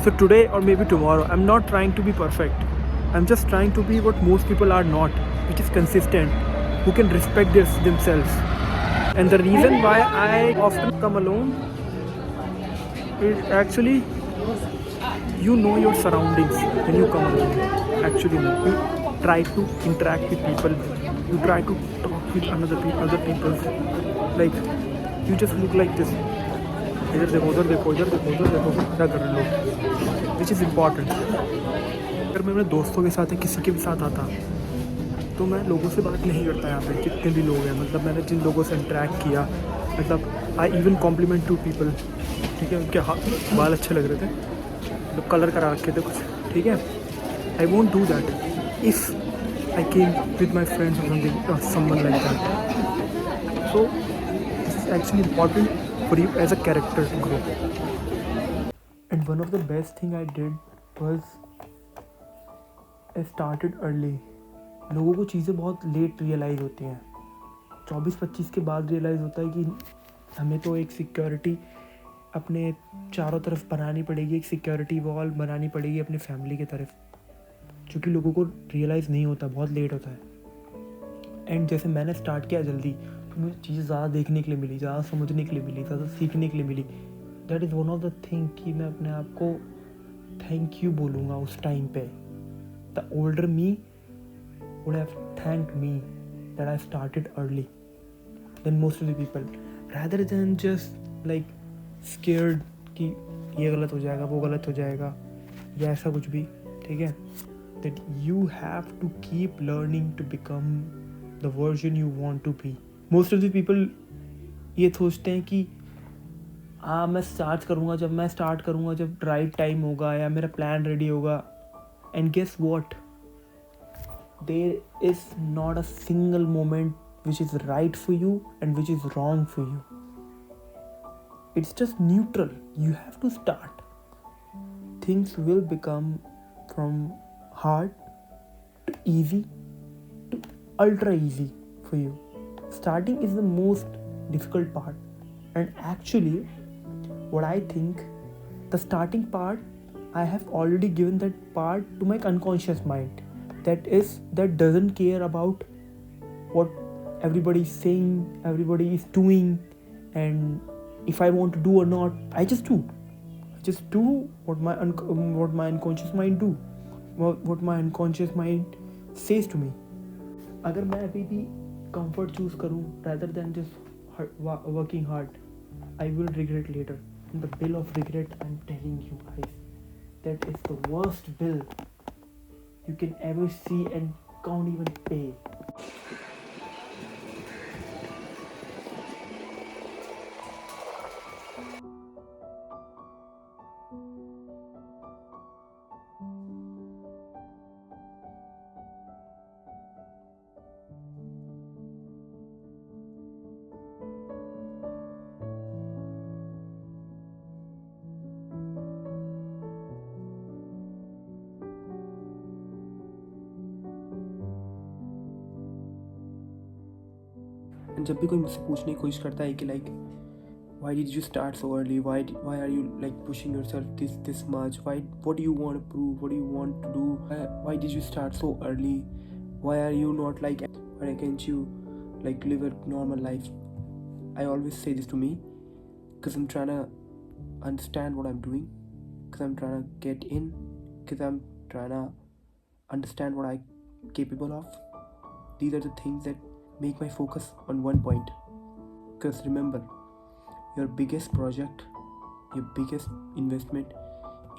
So today or maybe tomorrow, I'm not trying to be perfect. I'm just trying to be what most people are not, which is consistent, who can respect themselves. And the reason why I often come alone is actually you know your surroundings when you come alone. Actually, no. You try to interact with people. You try to talk with other people. Like you just look like this. इधर देखो उधर देखो इधर देखो उधर देखो क्या कर रहे लोग, विच इज़ इम्पॉर्टेंट. अगर मैं अपने दोस्तों के साथ या किसी के भी साथ आता तो मैं लोगों से बात नहीं करता. यहाँ पे जितने भी लोग हैं, मतलब मैंने जिन लोगों से इंटरेक्ट किया, मतलब I even compliment to people. ठीक है, उनके बाल अच्छे लग रहे थे, तो कलर करा रखे थे कुछ. ठीक है, I won't do that if I came with my friends और something someone like that. So it's actually important for you as a character to grow. And one of the best thing I did was I started early. लोगों को चीज़ें बहुत late realise होती हैं. 24-25 के बाद realise होता है कि हमें तो एक सिक्योरिटी अपने चारों तरफ बनानी पड़ेगी, एक सिक्योरिटी वॉल बनानी पड़ेगी अपनी फैमिली की तरफ, जो कि लोगों को रियलाइज़ नहीं होता, बहुत लेट होता है. एंड जैसे मैंने स्टार्ट किया जल्दी, तो मुझे चीज़ें ज़्यादा देखने के लिए मिली, ज़्यादा समझने के लिए मिली, ज़्यादा सीखने के लिए मिली. That is one of the thing कि मैं अपने आप को थैंक यू बोलूँगा उस टाइम पे. The older me would have thanked me that I started early then most of the people, rather than just like scared कि ये गलत हो जाएगा, वो गलत हो जाएगा, या ऐसा कुछ भी. ठीक है, that you have to keep learning to become the version you want to be. Most of the people ये सोचते हैं कि मैं स्टार्ट करूँगा जब राइट टाइम होगा या मेरा प्लान रेडी होगा. And guess what, there is not a single moment which is right for you and which is wrong for you. It's just neutral. You have to start. Things will become from hard to easy to ultra easy for you. Starting is the most difficult part, and actually what I think, the starting part, I have already given that part to my unconscious mind, that doesn't care about what everybody is saying, everybody is doing, and if I want to do or not, I just do what my unconscious mind do, what my unconscious mind says to me. अगर मैं अभी भी comfort choose करूँ rather than just working hard, I will regret later. And the bill of regret, I'm telling you guys, that is the worst bill you can ever see and can't even pay. जब भी कोई मुझसे पूछने की कोशिश करता है कि like why did you start so early, why are you like pushing yourself this much, what do you want to prove, what do you want to do, why did you start so early, why are you not like, why can't you like live a normal life. I always say this to me because I'm trying to understand what I'm doing, because I'm trying to get in, because I'm trying to understand what I'm capable of. These are the things that make my focus on one point. Because remember, your biggest project, your biggest investment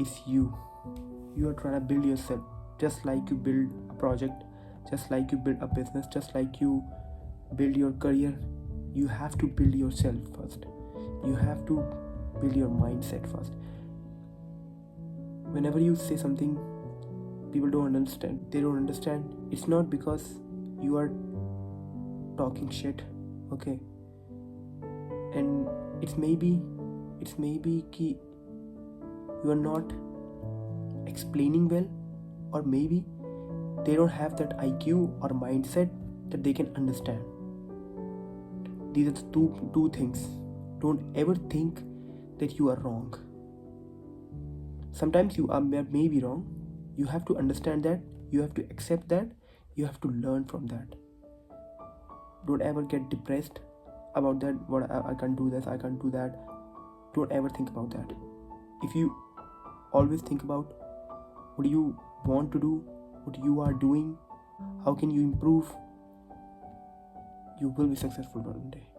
is you. You are trying to build yourself, just like you build a project, just like you build a business, just like you build your career. You have to build yourself first. You have to build your mindset first. Whenever you say something people don't understand, they don't understand, it's not because you are talking shit, okay? And it's maybe कि you are not explaining well, or maybe they don't have that IQ or mindset that they can understand. These are the two things. Don't ever think that you are wrong. Sometimes you are may be wrong. You have to understand that, you have to accept that, you have to learn from that. Don't ever get depressed about that, what I can't do this, I can't do that. Don't ever think about that. If you always think about what you want to do, what you are doing, how can you improve, you will be successful one day.